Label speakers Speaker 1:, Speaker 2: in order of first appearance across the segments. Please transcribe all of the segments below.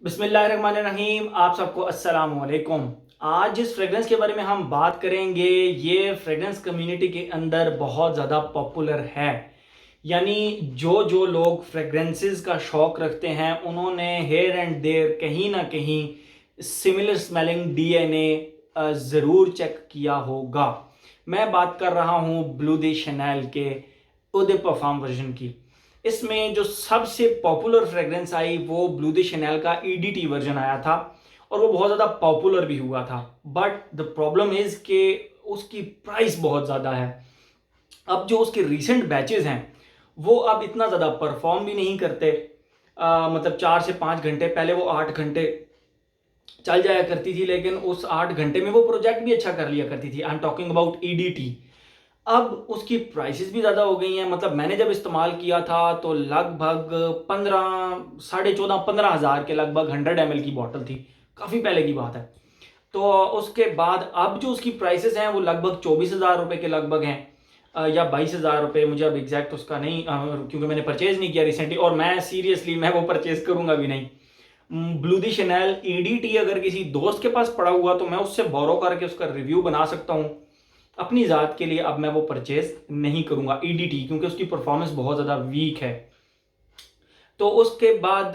Speaker 1: बिस्मिल्लाहिर्रहमानिर्रहीम। आप सबको अस्सलाम वालेकुम। आज जिस फ्रेगरेंस के बारे में हम बात करेंगे ये फ्रेगरेंस कम्युनिटी के अंदर बहुत ज़्यादा पॉपुलर है। यानी जो जो लोग फ्रेगरेंसेस का शौक़ रखते हैं उन्होंने हेयर एंड देयर कहीं ना कहीं सिमिलर स्मेलिंग डीएनए ज़रूर चेक किया होगा। मैं बात कर रहा हूँ ब्लू दी शनैल के उदय परफ्यूम वर्जन की। इसमें जो सबसे पॉपुलर फ्रेग्रेंस आई वो ब्लू दी शनैल का ईडीटी वर्जन आया था और वो बहुत ज़्यादा पॉपुलर भी हुआ था। बट द प्रॉब्लम इज़ कि उसकी प्राइस बहुत ज़्यादा है। अब जो उसके रीसेंट बैचेस हैं वो अब इतना ज़्यादा परफॉर्म भी नहीं करते। मतलब 4 से 5 घंटे, पहले वो 8 घंटे चल जाया करती थी, लेकिन उस 8 घंटे में वो प्रोजेक्ट भी अच्छा कर लिया करती थी। आई एम टॉकिंग अबाउट ईडीटी। अब उसकी प्राइसेस भी ज़्यादा हो गई हैं। मतलब मैंने जब इस्तेमाल किया था तो लगभग 15, 14,500 के लगभग 100 ml की बॉटल थी। काफ़ी पहले की बात है। तो उसके बाद अब जो उसकी प्राइसेस हैं वो लगभग 24,000 रुपये के लगभग हैं, या 22,000 रुपये। मुझे अब एग्जैक्ट उसका नहीं, क्योंकि मैंने परचेज़ नहीं किया रिसेंटली और मैं सीरियसली मैं वो परचेज़ करूँगा भी नहीं। ब्लू दी शनैल ईडीटी अगर किसी दोस्त के पास पड़ा हुआ तो मैं उससे बोरो करके उसका रिव्यू बना सकता हूँ। अपनी ज़ात के लिए अब मैं वो परचेज नहीं करूँगा ईडीटी, क्योंकि उसकी परफॉर्मेंस बहुत ज़्यादा वीक है। तो उसके बाद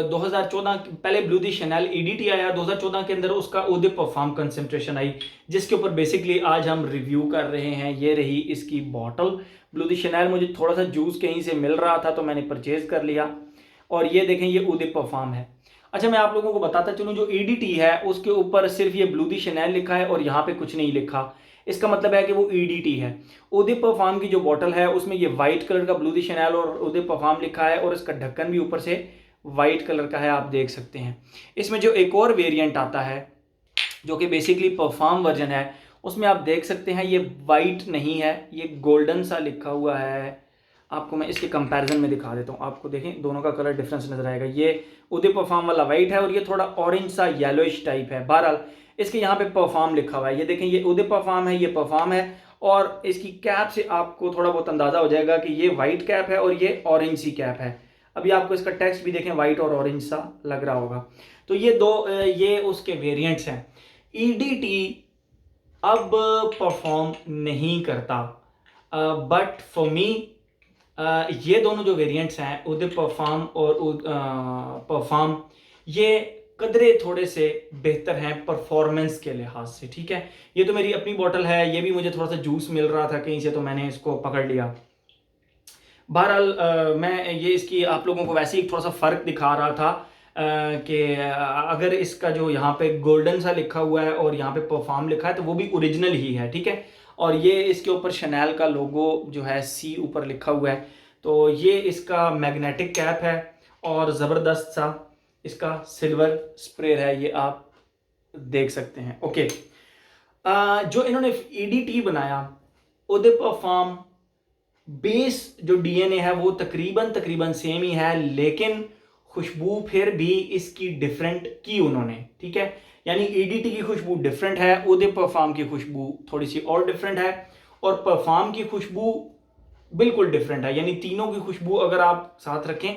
Speaker 1: 2014 पहले ब्लू दी शनैल ईडीटी आया। 2014 के अंदर उसका उदय परफ्यूम कंसंट्रेशन आई, जिसके ऊपर बेसिकली आज हम रिव्यू कर रहे हैं। ये रही इसकी बॉटल ब्लू दी शनैल। मुझे थोड़ा सा जूस कहीं से मिल रहा था तो मैंने परचेज कर लिया। और ये देखें, ये उदय परफ्यूम है। अच्छा, मैं आप लोगों को बताता चलूँ, जो ईडीटी है उसके ऊपर सिर्फ ये ब्लू दी शनैल लिखा है और यहाँ पे कुछ नहीं लिखा। इसका मतलब है कि वो ईडीटी है। उदय परफ्यूम की जो बॉटल है उसमें ये वाइट कलर का ब्लू दी शनैल और उदय परफ्यूम लिखा है और इसका ढक्कन भी ऊपर से वाइट कलर का है, आप देख सकते हैं। इसमें जो एक और वेरिएंट आता है जो कि बेसिकली परफ्यूम वर्जन है, उसमें आप देख सकते हैं ये वाइट नहीं है, ये गोल्डन सा लिखा हुआ है। आपको मैं इसके कंपैरिजन में दिखा देता हूँ। आपको देखें, दोनों का कलर डिफरेंस नजर आएगा। ये उदय परफ्यूम वाला वाइट है और ये थोड़ा ऑरेंज सा येलोइश टाइप है। बहरहाल इसके यहाँ पे परफ्यूम लिखा हुआ है। ये देखें, ये उदय परफ्यूम है, ये परफ्यूम है। और इसकी कैप से आपको थोड़ा बहुत अंदाजा हो जाएगा कि ये वाइट कैप है और ये ऑरेंज सी कैप है। अभी आपको इसका टेक्स्ट भी देखें, वाइट और ऑरेंज सा लग रहा होगा। तो ये दो ये उसके वेरिएंट्स हैं। ईडीटी अब परफॉर्म नहीं करता, बट फॉर मी ये दोनों जो वेरिएंट्स हैं उदय परफ्यूम और परफ्यूम, ये कदरे थोड़े से बेहतर हैं परफॉर्मेंस के लिहाज से। ठीक है, ये तो मेरी अपनी बॉटल है, ये भी मुझे थोड़ा सा जूस मिल रहा था कहीं से तो मैंने इसको पकड़ लिया। बहरहाल मैं ये इसकी आप लोगों को वैसे ही थोड़ा सा फ़र्क दिखा रहा था कि अगर इसका जो यहाँ पे गोल्डन सा लिखा हुआ है और यहाँ पे परफ्यूम लिखा है तो वो भी ओरिजिनल ही है। ठीक है, और ये इसके ऊपर शनैल का लोगो जो है सी ऊपर लिखा हुआ है। तो ये इसका मैग्नेटिक कैप है और ज़बरदस्त सा इसका सिल्वर स्प्रे है, ये आप देख सकते हैं। ओके, जो इन्होंने ईडीटी बनाया उदय परफ्यूम, बेस जो डीएनए है वो तकरीबन तकरीबन सेम ही है, लेकिन खुशबू फिर भी इसकी डिफरेंट की उन्होंने। ठीक है, यानी ईडीटी की खुशबू डिफरेंट है, उदय परफ्यूम की खुशबू थोड़ी सी और डिफरेंट है, और परफ्यूम की खुशबू बिल्कुल डिफरेंट है। यानी तीनों की खुशबू अगर आप साथ रखें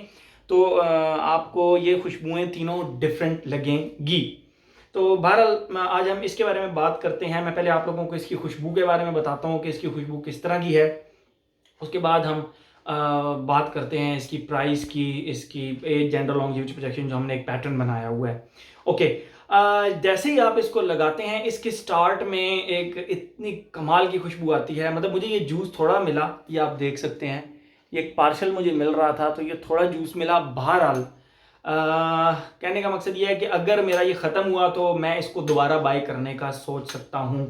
Speaker 1: तो आपको ये खुशबुएं तीनों डिफरेंट लगेंगी। तो बहरहाल आज हम इसके बारे में बात करते हैं। मैं पहले आप लोगों को इसकी खुशबू के बारे में बताता हूँ कि इसकी खुशबू किस तरह की है। उसके बाद हम बात करते हैं इसकी प्राइस की, इसकी एज, जेंडर, लॉन्जेविटी प्रोजेक्शन, जो हमने एक पैटर्न बनाया हुआ है। ओके, जैसे ही आप इसको लगाते हैं इसके स्टार्ट में एक इतनी कमाल की खुशबू आती है। मतलब मुझे ये जूस थोड़ा मिला, ये आप देख सकते हैं, ये एक पार्शल मुझे मिल रहा था तो ये थोड़ा जूस मिला। बहरहाल कहने का मकसद ये है कि अगर मेरा ये ख़त्म हुआ तो मैं इसको दोबारा बाय करने का सोच सकता हूँ,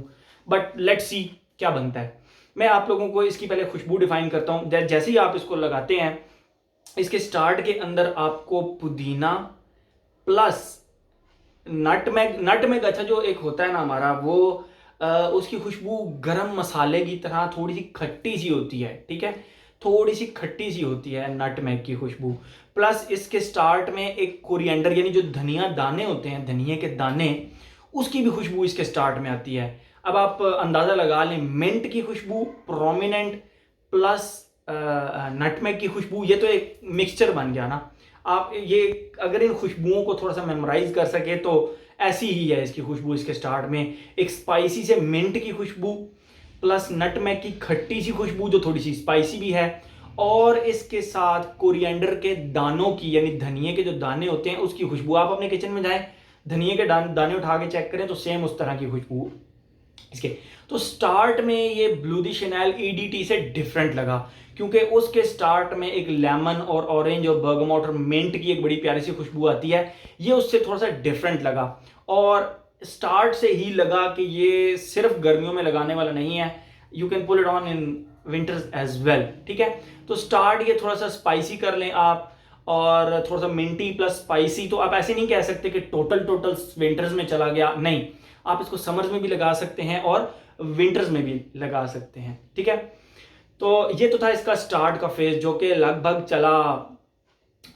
Speaker 1: बट लेट्स सी क्या बनता है। मैं आप लोगों को इसकी पहले खुशबू डिफाइन करता हूँ। जैसे ही आप इसको लगाते हैं इसके स्टार्ट के अंदर आपको पुदीना प्लस नटमेग अच्छा जो एक होता है ना हमारा, वो उसकी खुशबू गरम मसाले की तरह थोड़ी सी खट्टी सी होती है। ठीक है, थोड़ी सी खट्टी सी होती है नटमेग की खुशबू। प्लस इसके स्टार्ट में एक कोरिएंडर यानी जो धनिया दाने होते हैं, धनिए के दाने, उसकी भी खुशबू इसके स्टार्ट में आती है। अब आप अंदाज़ा लगा लें, मिंट की खुशबू प्रोमिनेंट प्लस नटमेग की खुशबू, ये तो एक मिक्सचर बन गया ना। आप ये अगर इन खुशबुओं को थोड़ा सा मेमोराइज कर सके तो ऐसी ही है इसकी खुशबू। इसके स्टार्ट में एक स्पाइसी से मिंट की खुशबू प्लस नटमेग की खट्टी सी खुशबू जो थोड़ी सी स्पाइसी भी है, और इसके साथ कोरिएंडर के दानों की यानी धनिए के जो दाने होते हैं उसकी खुशबू। आप अपने किचन में जाएं, धनिए के दाने उठा के चेक करें तो सेम उस तरह की खुशबू इसके। तो स्टार्ट में ये ब्लू दी शैनेल ईडीटी से डिफरेंट लगा क्योंकि उसके स्टार्ट में एक लेमन और ऑरेंज और बर्गमोट और मिंट की एक बड़ी प्यारी सी खुशबू आती है। ये उससे थोड़ा सा डिफरेंट लगा और स्टार्ट से ही लगा कि ये सिर्फ गर्मियों में लगाने वाला नहीं है, you can pull it on in winters as well. ठीक है, तो स्टार्ट ये थोड़ा सा स्पाइसी कर लें आप, और थोड़ा सा मिंटी प्लस स्पाइसी। तो आप ऐसे नहीं कह सकते कि टोटल विंटर्स में चला गया, नहीं, आप इसको समर्स में भी लगा सकते हैं और विंटर्स में भी लगा सकते हैं। ठीक है, तो ये तो था इसका स्टार्ट का फेज जो कि लगभग चला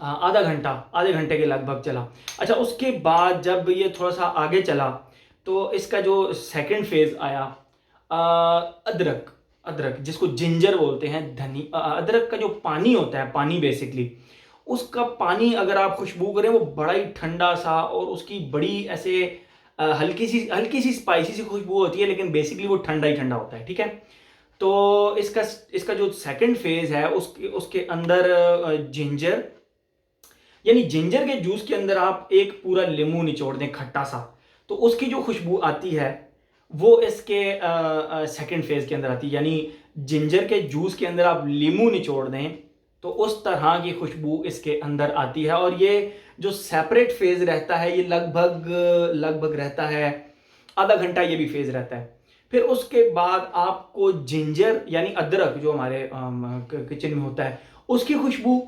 Speaker 1: आधे घंटे के लगभग चला। अच्छा, उसके बाद जब ये थोड़ा सा आगे चला तो इसका जो सेकंड फेज आया, अदरक अदरक जिसको जिंजर बोलते हैं, अदरक का जो पानी होता है, पानी बेसिकली उसका पानी अगर आप खुशबू करें वो बड़ा ही ठंडा सा और उसकी बड़ी ऐसे हल्की सी स्पाइसी सी खुशबू होती है, लेकिन बेसिकली वो ठंडा ही ठंडा होता है। ठीक है, तो इसका जो सेकंड फेज है उसके अंदर जिंजर, यानी जिंजर के जूस के अंदर आप एक पूरा नींबू निचोड़ दें खट्टा सा, तो उसकी जो खुशबू आती है वो इसके सेकंड फेज के अंदर आती है। यानी जिंजर के जूस के अंदर आप नींबू निचोड़ दें तो उस तरह की खुशबू इसके अंदर आती है। और ये जो सेपरेट फेज रहता है ये लगभग रहता है आधा घंटा, ये भी फेज रहता है। फिर उसके बाद आपको जिंजर यानी अदरक जो हमारे किचन में होता है उसकी खुशबू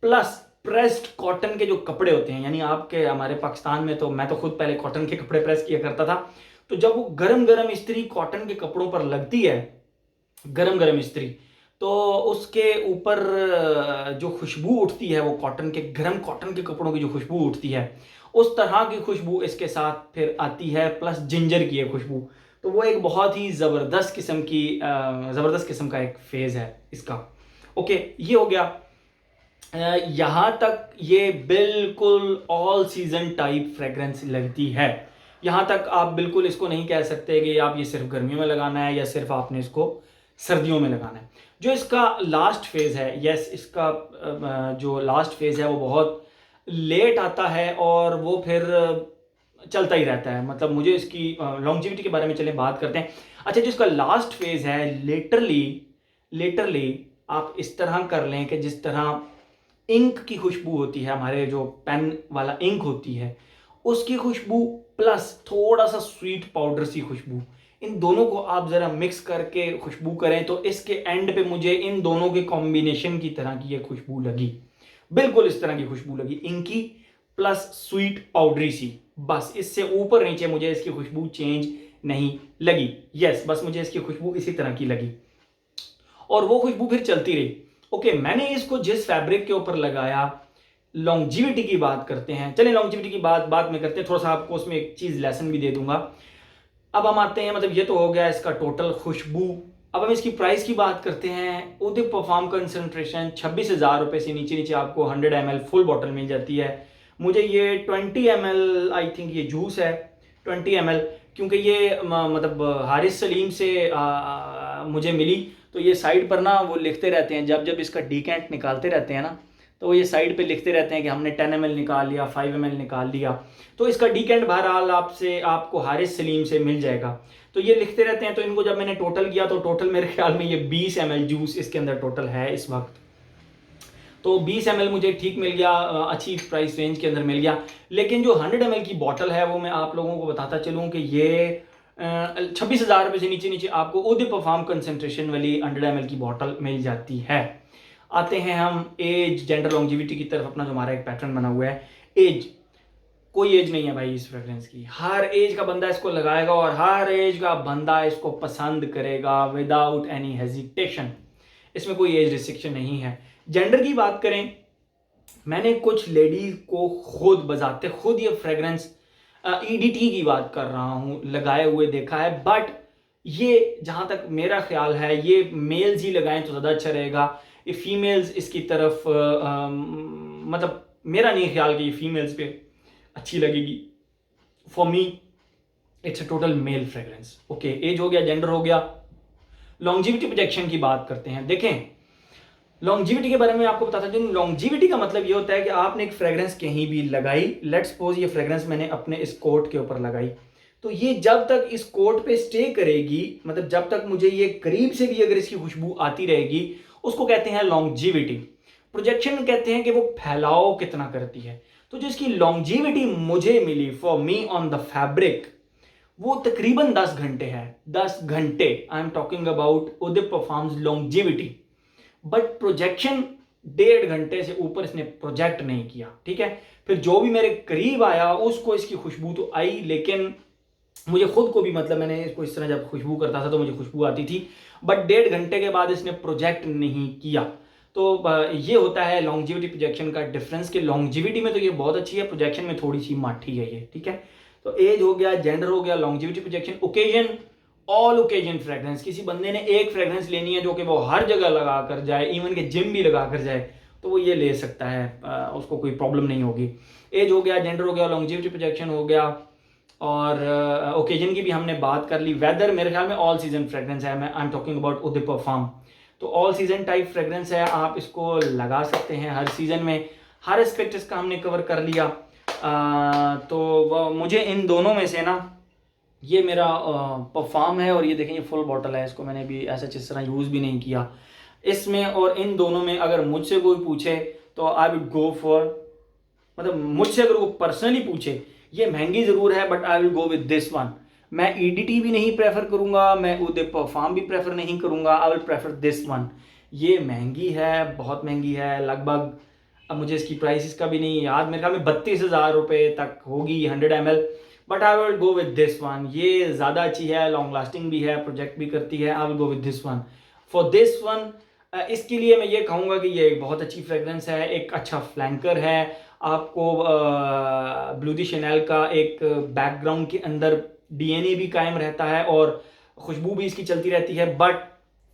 Speaker 1: प्लस प्रेस्ड कॉटन के जो कपड़े होते हैं, यानी आपके हमारे पाकिस्तान में तो मैं तो खुद पहले कॉटन के कपड़े प्रेस किया करता था, तो जब वो गरम गरम इस्त्री कॉटन के कपड़ों पर लगती है, गरम गरम इस्त्री, तो उसके ऊपर जो खुशबू उठती है वो गरम कॉटन के कपड़ों की जो खुशबू उठती है, उस तरह की खुशबू इसके साथ फिर आती है, प्लस जिंजर की है खुशबू। तो वो एक बहुत ही ज़बरदस्त किस्म का एक फेज़ है इसका। ओके, ये हो गया। यहाँ तक ये बिल्कुल ऑल सीजन टाइप फ्रेग्रेंस लगती है। यहाँ तक आप बिल्कुल इसको नहीं कह सकते कि आप ये सिर्फ गर्मियों में लगाना है या सिर्फ आपने इसको सर्दियों में लगाना है। जो इसका लास्ट फेज़ है, यस, इसका जो लास्ट फेज़ है वो बहुत लेट आता है और वो फिर चलता ही रहता है। मतलब मुझे इसकी लॉन्जिविटी के बारे में चलें बात करते हैं। अच्छा, जो इसका लास्ट फेज़ है, लिटरली आप इस तरह कर लें कि जिस तरह इंक की खुशबू होती है, हमारे जो पेन वाला इंक होती है उसकी खुशबू प्लस थोड़ा सा स्वीट पाउडर सी खुशबू, इन दोनों को आप ज़रा मिक्स करके खुशबू करें तो इसके एंड पे मुझे इन दोनों के कॉम्बिनेशन की तरह की ये खुशबू लगी। बिल्कुल इस तरह की खुशबू लगी, इंकी प्लस स्वीट पाउडरी सी। बस इससे ऊपर नीचे मुझे इसकी खुशबू चेंज नहीं लगी। यस, बस मुझे इसकी खुशबू इसी तरह की लगी और वो खुशबू फिर चलती रही। ओके, मैंने इसको जिस फैब्रिक के ऊपर लगाया, लॉन्जिविटी की बात करते हैं। चलिए लॉन्जिविटी की बात में करते हैं, थोड़ा सा आपको उसमें एक चीज़ लेसन भी दे दूंगा। अब हम आते हैं, मतलब ये तो हो गया इसका टोटल खुशबू। अब हम इसकी प्राइस की बात करते हैं। उदिप परफ्यूम कंसंट्रेशन 26,000 रुपये से नीचे आपको 100 ml फुल बॉटल मिल जाती है। मुझे ये 20 ml आई थिंक ये जूस है, 20 ml, क्योंकि ये मतलब हारिस सलीम से मुझे मिली। तो ये साइड पर ना वो लिखते रहते हैं, जब इसका डीकेंट निकालते रहते हैं ना, तो ये साइड पे लिखते रहते हैं कि हमने 10 ml निकाल लिया, 5 ml निकाल लिया। तो इसका डीकेंट बहरहाल आपको हारिस सलीम से मिल जाएगा। तो ये लिखते रहते हैं, तो इनको जब मैंने टोटल किया तो टोटल मेरे ख्याल में ये 20 ml जूस इसके अंदर टोटल है इस वक्त। तो 20 ml मुझे ठीक मिल गया, अच्छी प्राइस रेंज के अंदर मिल गया। लेकिन जो 100 ml की बॉटल है वो मैं आप लोगों को बताता चलूँ कि ये 26,000 रुपये से नीचे आपको उदिप परफ्यूम कंसंट्रेशन वाली 100 ml की बॉटल मिल जाती है। आते हैं हम एज, जेंडर, लॉन्जिविटी की तरफ। अपना जो हमारा एक पैटर्न बना हुआ है, एज, कोई एज नहीं है भाई इस फ्रेग्रेंस की। हर एज का बंदा इसको लगाएगा और हर एज का बंदा इसको पसंद करेगा विदाउट एनी हेजिटेशन। इसमें कोई एज रिस्ट्रिक्शन नहीं है। जेंडर की बात करें, मैंने कुछ लेडीज को खुद ये फ्रेग्रेंस ईडीटी की बात कर रहा हूँ लगाए हुए देखा है, बट ये जहाँ तक मेरा ख्याल है ये मेल्स ही लगाएं तो ज़्यादा अच्छा रहेगा। ये फीमेल्स इसकी तरफ मतलब मेरा नहीं ख्याल कि ये फीमेल्स पे अच्छी लगेगी। For me it's a total male fragrance. Okay, age हो गया, जेंडर हो गया, लॉन्जिविटी प्रोजेक्शन की बात करते हैं। देखें, लॉन्जिविटी के बारे में आपको बताता हूं। लॉन्जिविटी का मतलब ये होता है कि आपने एक फ्रेग्रेंस कहीं भी लगाई, लेट्स सपोज ये फ्रेग्रेंस मैंने अपने इस कोट के ऊपर लगाई, तो ये जब तक इस कोट पे स्टे करेगी, मतलब जब तक मुझे ये करीब से भी अगर इसकी खुशबू आती रहेगी, उसको कहते हैं लॉन्जिविटी। प्रोजेक्शन कहते हैं कि वो फैलाव कितना करती है। तो जो इसकी लॉन्जिविटी मुझे मिली for me on the fabric, वो तकरीबन 10 घंटे है। 10 घंटे, आई एम टॉकिंग अबाउट उदिप परफ्यूम्स लॉन्जिविटी। बट प्रोजेक्शन 1.5 घंटे से ऊपर इसने प्रोजेक्ट नहीं किया, ठीक है। फिर जो भी मेरे करीब आया उसको इसकी खुशबू तो आई, लेकिन मुझे खुद को भी, मतलब मैंने इसको इस तरह जब खुशबू करता था तो मुझे खुशबू आती थी, बट 1.5 घंटे के बाद इसने प्रोजेक्ट नहीं किया। तो ये होता है लॉन्जिविटी प्रोजेक्शन का डिफरेंस, कि लॉन्जिविटी में तो ये बहुत अच्छी है, प्रोजेक्शन में थोड़ी सी माठी है ये, ठीक है। तो एज हो गया, जेंडर हो गया, longevity projection, occasion, all occasion fragrance. किसी बंदे ने एक फ्रेग्रेंस लेनी है जो कि वो हर जगह लगा कर जाए, इवन के जिम भी लगा कर जाए, तो वो ये ले सकता है, उसको कोई प्रॉब्लम नहीं होगी। एज हो गया, जेंडर हो गया, लॉन्जिविटी प्रोजेक्शन हो गया, और ओकेजन की भी हमने बात कर ली। वेदर मेरे ख्याल में ऑल सीजन फ्रेग्रेंस है, मैं आई एम टॉकिंग अबाउट उदिप परफ्यूम। तो ऑल सीजन टाइप फ्रेग्रेंस है, आप इसको लगा सकते हैं हर सीजन में। हर एस्पेक्ट इसका हमने कवर कर लिया। तो मुझे इन दोनों में से ना, ये मेरा परफ्यूम है, और ये देखें ये फुल बॉटल है, इसको मैंने भी ऐसा इस तरह यूज़ भी नहीं किया। इसमें और इन दोनों में अगर मुझसे कोई पूछे तो आई वुड गो फॉर, मतलब मुझसे अगर वो पर्सनली पूछे, ये महंगी ज़रूर है but I will go with this one. मैं ईडीटी भी नहीं प्रेफर करूँगा, मैं उदिप परफ्यूम भी प्रेफर नहीं करूँगा, I will prefer this one. ये महंगी है, बहुत महंगी है, लगभग, अब मुझे इसकी प्राइस का भी नहीं याद, मेरे ख्याल में 32,000 रुपये तक होगी 100 ml, but I will go with this one. ये ज़्यादा अच्छी है, लॉन्ग लास्टिंग भी है, प्रोजेक्ट भी करती है, I will go with this one. For this one, इसके लिए मैं ये कहूँगा कि ये बहुत अच्छी फ्रेग्रेंस है, एक अच्छा फ्लैंकर है। आपको ब्लू दी शैनेल का एक बैकग्राउंड के अंदर डीएनए भी कायम रहता है और खुशबू भी इसकी चलती रहती है। But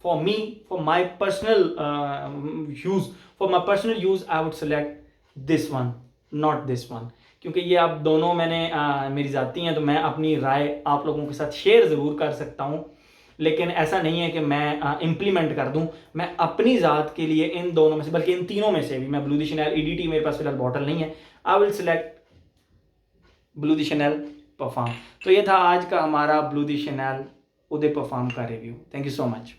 Speaker 1: for me, for my personal use I would select this one, not this one, क्योंकि ये आप दोनों मैंने मेरी ज़ाती हैं, तो मैं अपनी राय आप लोगों के साथ शेयर ज़रूर कर सकता हूँ, लेकिन ऐसा नहीं है कि मैं इम्प्लीमेंट कर दूं। मैं अपनी ज़ात के लिए इन दोनों में से, बल्कि इन तीनों में से भी, मैं ब्लू दी शैनेल ईडीटी मेरे पास फिलहाल बॉटल नहीं है, I will select Bleu de Chanel perfume. तो ये था आज का हमारा ब्लू दी शैनेल उदिप परफ्यूम का review. Thank you so much.